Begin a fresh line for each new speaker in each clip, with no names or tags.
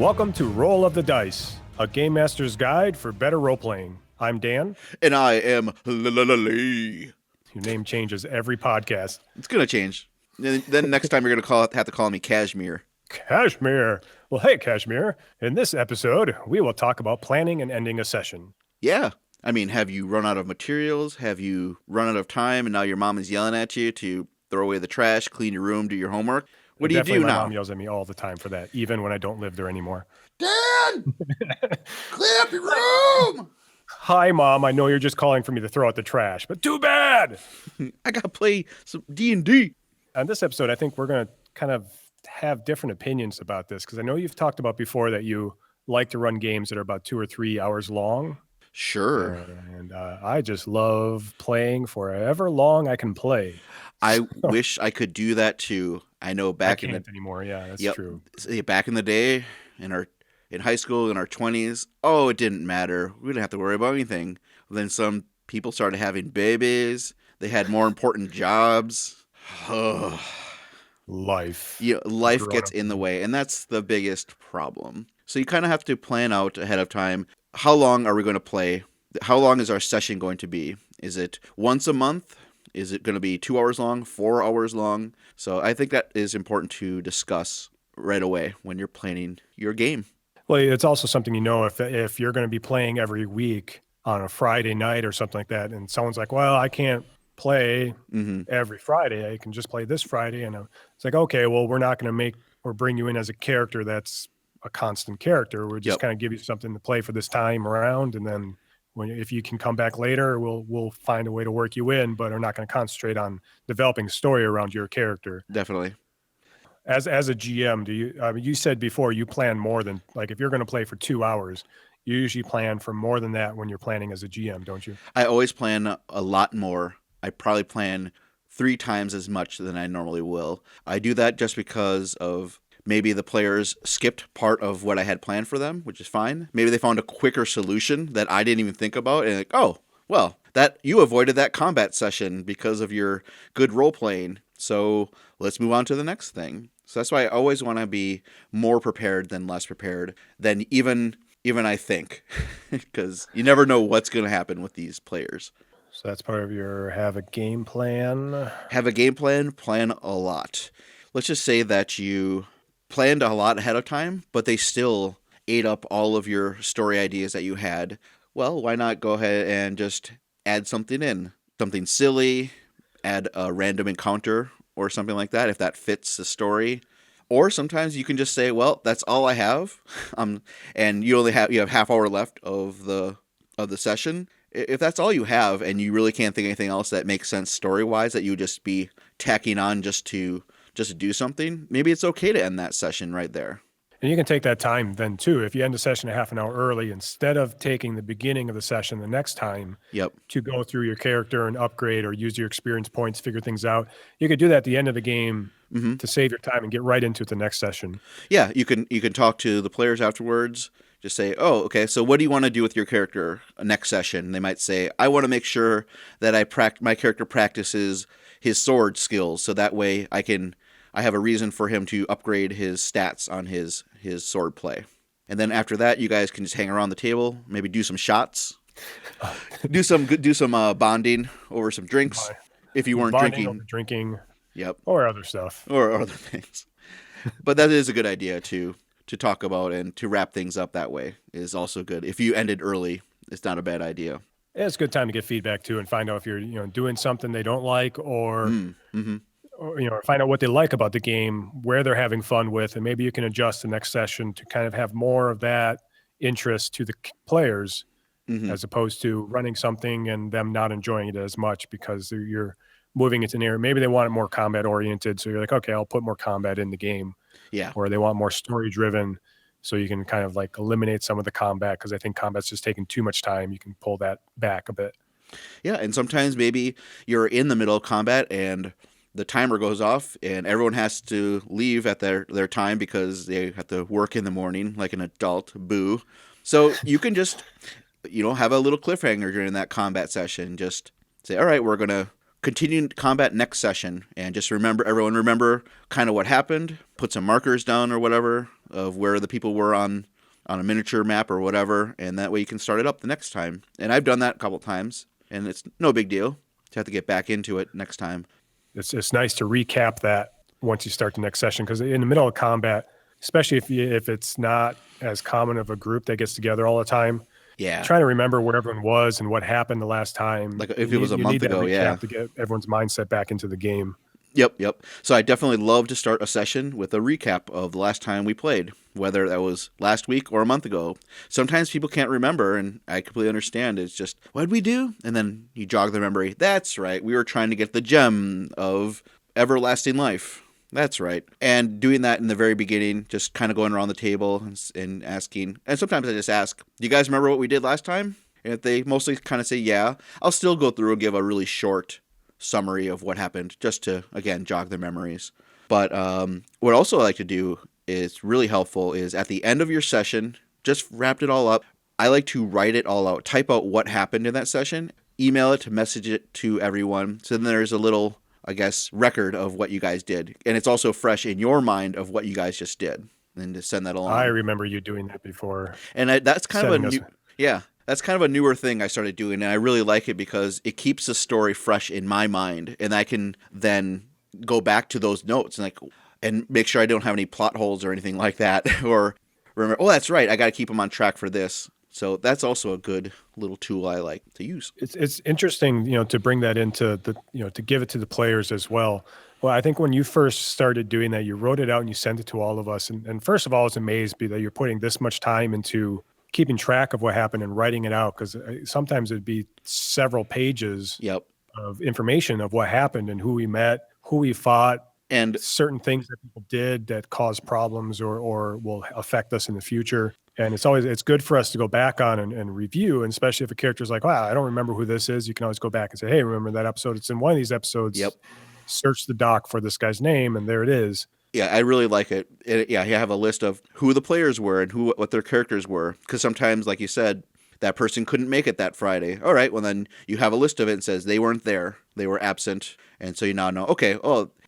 Welcome to Roll of the Dice, a Game Master's Guide for better role-playing. I'm Dan.
And I am Lee.
Your name changes every podcast.
It's going to change. Then next time you're going to have to call me Cashmere.
Kashmir. Well, hey, Kashmir. In this episode, we will talk about planning and ending a session.
Yeah. I mean, have you run out of materials? Have you run out of time and now your mom is yelling at you to throw away the trash, clean your room, do your homework? What do you do
my
now?
My mom yells at me all the time for that, even when I don't live there anymore.
Dan! Clean up your room!
Hi, Mom. I know you're just calling for me to throw out the trash, but too bad!
I got to play some D&D.
On this episode, I think we're going to kind of have different opinions about this, because I know you've talked about before that you like to run games that are about 2 or 3 hours long.
Sure.
And I just love playing for however long I can play.
I wish I could do that too. I know back in the
anymore. Yeah, that's true.
Back in the day, in high school, in our 20s, it didn't matter. We didn't have to worry about anything. Then some people started having babies. They had more important jobs.
Life.
Yeah, life gets in the way, and that's the biggest problem. So you kind of have to plan out ahead of time. How long are we going to play? How long is our session going to be? Is it once a month? Is it going to be 2 hours long, 4 hours long? So I think that is important to discuss right away when you're planning your game.
Well, it's also something, if you're going to be playing every week on a Friday night or something like that, and someone's like, well, I can't play every Friday. I can just play this Friday. And it's like, okay, well, we're not going to make or bring you in as a character that's a constant character. We're just kind of give you something to play for this time around, and then if you can come back later, we'll find a way to work you in, but we're not going to concentrate on developing a story around your character.
Definitely.
As a GM, you said before you plan more than, like, if you're going to play for 2 hours, you usually plan for more than that when you're planning as a GM, don't you?
I always plan a lot more. I probably plan 3 times as much than I normally will. I do that just because of maybe the players skipped part of what I had planned for them, which is fine. Maybe they found a quicker solution that I didn't even think about, and that you avoided that combat session because of your good role playing. So let's move on to the next thing. So that's why I always want to be more prepared than less prepared than even I think, because you never know what's going to happen with these players.
So that's part of your have a game plan.
Have a game plan, plan a lot. Let's just say that you planned a lot ahead of time, but they still ate up all of your story ideas that you had. Well, why not go ahead and just add something in? Something silly, add a random encounter or something like that if that fits the story. Or sometimes you can just say, well, that's all I have. And you have half hour left of the session. If that's all you have and you really can't think of anything else that makes sense story-wise that you would just be tacking on just to do something, maybe it's okay to end that session right there.
And you can take that time then too. If you end a session a half an hour early, instead of taking the beginning of the session the next time to go through your character and upgrade or use your experience points, figure things out, you could do that at the end of the game to save your time and get right into it the next session.
Yeah, you can talk to the players afterwards. Just say, oh, okay, so what do you want to do with your character next session? They might say, I want to make sure that my character practices his sword skills, so that way I have a reason for him to upgrade his stats on his sword play. And then after that, you guys can just hang around the table, maybe do some shots, do some bonding over some drinks. If you weren't
drinking,
yep,
or other stuff,
or other things. But that is a good idea to talk about, and to wrap things up that way is also good. If you ended early, it's not a bad idea.
It's a good time to get feedback too, and find out if you're doing something they don't like, or or find out what they like about the game, where they're having fun with, and maybe you can adjust the next session to kind of have more of that interest to the players, as opposed to running something and them not enjoying it as much because you're moving it in there. Maybe they want it more combat oriented, so you're like, okay, I'll put more combat in the game.
Yeah.
Or they want more story driven, so you can kind of like eliminate some of the combat, because I think combat's just taking too much time. You can pull that back a bit.
Yeah, and sometimes maybe you're in the middle of combat and the timer goes off and everyone has to leave at their time because they have to work in the morning like an adult. Boo. So you can just, have a little cliffhanger during that combat session. Just say, all right, we're going to continue combat next session, and just remember kind of what happened, put some markers down or whatever, of where the people were on a miniature map or whatever, and that way you can start it up the next time. And I've done that a couple times, and it's no big deal to have to get back into it next time.
It's nice to recap that once you start the next session, because in the middle of combat, especially if it's not as common of a group that gets together all the time,
Yeah.
trying to remember where everyone was and what happened the last time.
Like if it was a month ago,
yeah, to get everyone's mindset back into the game.
Yep. So I definitely love to start a session with a recap of the last time we played, whether that was last week or a month ago. Sometimes people can't remember, and I completely understand. It's just, what did we do? And then you jog the memory. That's right. We were trying to get the gem of everlasting life. That's right. And doing that in the very beginning, just kind of going around the table and asking. And sometimes I just ask, do you guys remember what we did last time? And if they mostly kind of say yeah, I'll still go through and give a really short summary of what happened, just to, again, jog their memories. But what also I like to do is really helpful is at the end of your session, just wrapped it all up. I like to write it all out, type out what happened in that session, email it, to message it to everyone. So then there's a little, I guess, record of what you guys did. And it's also fresh in your mind of what you guys just did, and to send that along.
I remember you doing that before.
And that's kind of a new, that's kind of a newer thing I started doing, and I really like it because it keeps the story fresh in my mind, and I can then go back to those notes and make sure I don't have any plot holes or anything like that, or remember, oh, that's right, I got to keep them on track for this. So that's also a good little tool I like to use.
It's interesting, to bring that into the, to give it to the players as well. Well, I think when you first started doing that, you wrote it out and you sent it to all of us. And first of all, I was amazed that you're putting this much time into keeping track of what happened and writing it out, because sometimes it'd be several pages of information of what happened and who we met, who we fought, and certain things that people did that caused problems or will affect us in the future. And it's good for us to go back on and review, and especially if a character's like, wow, I don't remember who this is. You can always go back and say, hey, remember that episode? It's in one of these episodes. Search the doc for this guy's name, and there it is.
Yeah, I really like it. You have a list of who the players were and what their characters were. Because sometimes, like you said, that person couldn't make it that Friday. All right, well then you have a list of it and says they weren't there. They were absent. And so you now know, okay,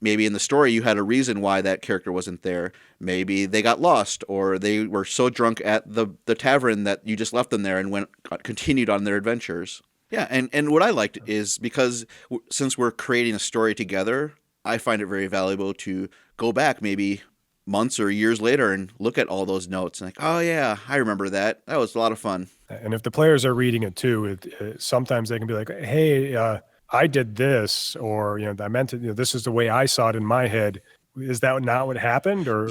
maybe in the story you had a reason why that character wasn't there. Maybe they got lost, or they were so drunk at the tavern that you just left them there and continued on their adventures. Yeah, and what I liked is because since we're creating a story together, I find it very valuable to go back maybe months or years later and look at all those notes and oh yeah, I remember that. That was a lot of fun.
And if the players are reading it too, sometimes they can be like, hey, I did this, or, I meant it, this is the way I saw it in my head. Is that not what happened? Or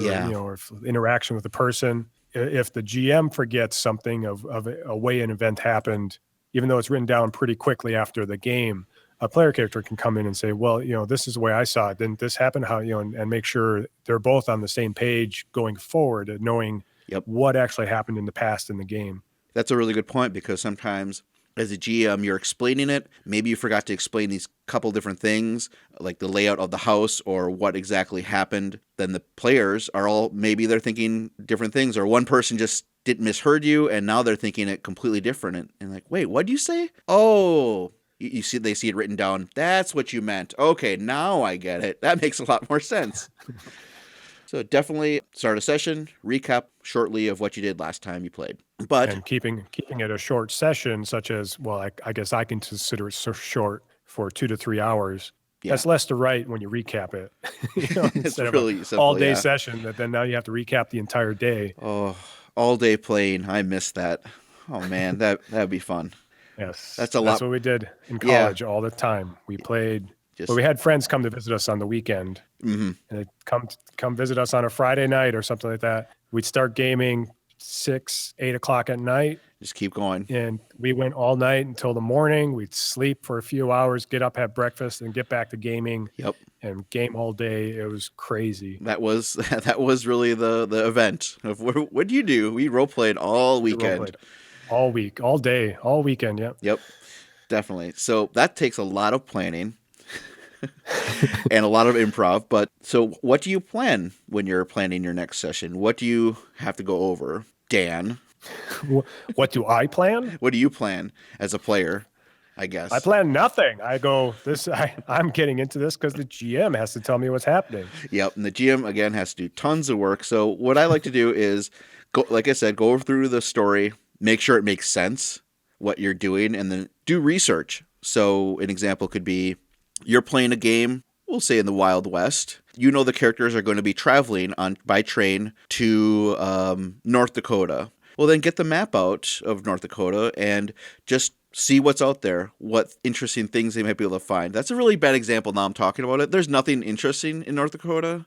if interaction with the person, if the GM forgets something of a way an event happened, even though it's written down pretty quickly after the game, a player character can come in and say, well, this is the way I saw it. Didn't this happen? How, and make sure they're both on the same page going forward, knowing what actually happened in the past in the game.
That's a really good point, because sometimes as a GM, you're explaining it. Maybe you forgot to explain these couple different things, like the layout of the house or what exactly happened. Then the players are maybe they're thinking different things, or one person just didn't misheard you, and now they're thinking it completely different. And like, wait, what did you say? Oh, they see it written down. That's what you meant. Okay, now I get it. That makes a lot more sense. So definitely start a session, recap shortly of what you did last time you played. And
keeping it a short session, such as, well, I guess I can consider it so short for 2 to 3 hours. Yeah. That's less to write when you recap it. Instead
really
of an all-day session that then now you have to recap the entire day.
Oh, all day playing. I miss that. Oh man, that'd be fun.
Yes,
that's a lot.
That's what we did in college all the time. We played. But we had friends come to visit us on the weekend, and they'd come visit us on a Friday night or something like that. We'd start gaming 6, 8 o'clock at night.
Just keep going.
And we went all night until the morning. We'd sleep for a few hours, get up, have breakfast, and get back to gaming.
Yep.
And game all day. It was crazy.
That was really the event of what do you do? We role played all weekend.
All week, all day, all weekend.
Yep. Definitely. So that takes a lot of planning. And a lot of improv. But so what do you plan when you're planning your next session? What do you have to go over, Dan?
What do I plan?
What do you plan as a player? I guess.
I plan nothing. I go, I'm getting into this because the GM has to tell me what's happening.
Yep. And the GM, again, has to do tons of work. So what I like to do is, like I said, go through the story, make sure it makes sense, what you're doing, and then do research. So an example could be you're playing a game, we'll say in the Wild West. You know the characters are going to be traveling by train to North Dakota. Well, then get the map out of North Dakota and just see what's out there, what interesting things they might be able to find. That's a really bad example now I'm talking about it. There's nothing interesting in North Dakota.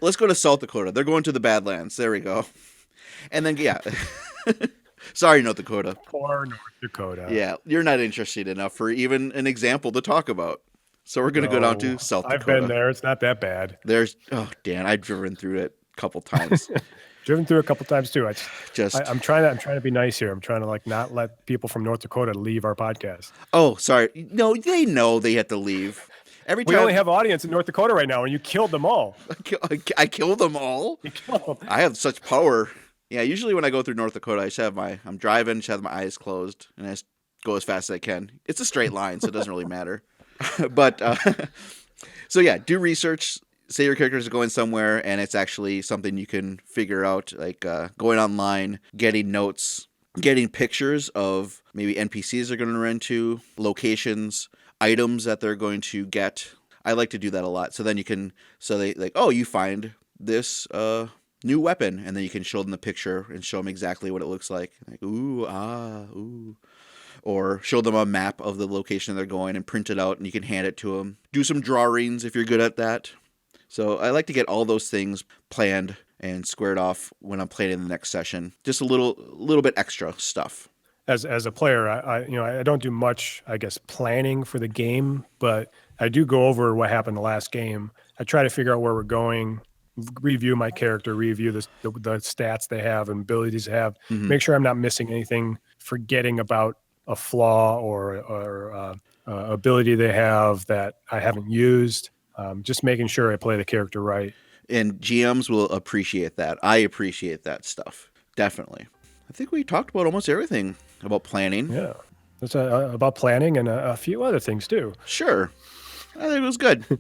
Let's go to South Dakota. They're going to the Badlands. There we go. And then, yeah. Sorry, North Dakota.
Poor North Dakota.
Yeah, you're not interested enough for even an example to talk about. So we're going to go down to South Dakota.
I've been there. It's not that bad.
Dan, I've driven through it a couple times.
Driven through a couple times too. I'm trying to be nice here. I'm trying to not let people from North Dakota leave our podcast.
Oh, sorry. No, they know they have to leave.
We only have audience in North Dakota right now, and you killed them all.
I killed them all?
You killed them.
I have such power. Yeah, usually when I go through North Dakota, I'm driving, just have my eyes closed, and I just go as fast as I can. It's a straight line, so it doesn't really matter. But, so yeah, do research. Say your characters are going somewhere, and it's actually something you can figure out, like going online, getting notes, getting pictures of maybe NPCs they're going to run into, locations, items that they're going to get. I like to do that a lot. So then you find this new weapon, and then you can show them the picture and show them exactly what it looks like. Like, ooh. Or show them a map of the location they're going and print it out, and you can hand it to them. Do some drawings if you're good at that. So I like to get all those things planned and squared off when I'm playing in the next session. Just a little bit extra stuff.
As a player, I don't do much, I guess, planning for the game, but I do go over what happened the last game. I try to figure out where we're going, review my character, review the stats they have and abilities they have, make sure I'm not missing anything, forgetting about a flaw or ability they have that I haven't used. Just making sure I play the character right.
And GMs will appreciate that. I appreciate that stuff. Definitely. I think we talked about almost everything about planning.
Yeah. It's about planning and a few other things too.
Sure. I think it was good.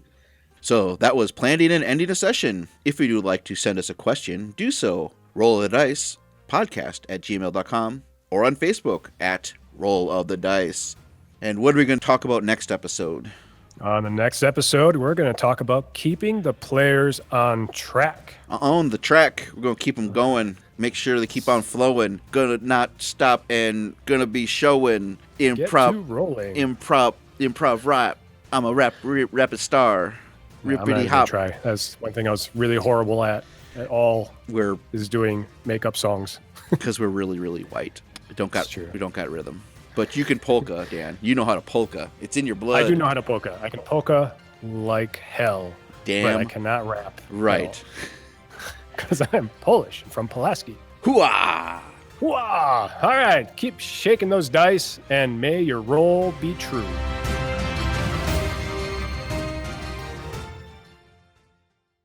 So that was planning and ending a session. If you would like to send us a question, do so. Roll of the Dice podcast@gmail.com or on Facebook at Roll of the Dice. And what are we going to talk about next episode?
On the next episode, we're going to talk about keeping the players on track.
On the track. We're going to keep them going. Make sure they keep on flowing. Going to not stop and going to be showing improv rap. I'm a rapid star.
Rippity hop. Try. That's one thing I was really horrible at all. Is doing makeup songs.
Because we're really, really white. We don't got rhythm. But you can polka, Dan. You know how to polka. It's in your blood.
I do know how to polka. I can polka like hell.
Damn.
But I cannot rap.
Right.
Because I'm Polish. I'm from Pulaski.
Hooah!
Hooah! All right. Keep shaking those dice, and may your roll be true.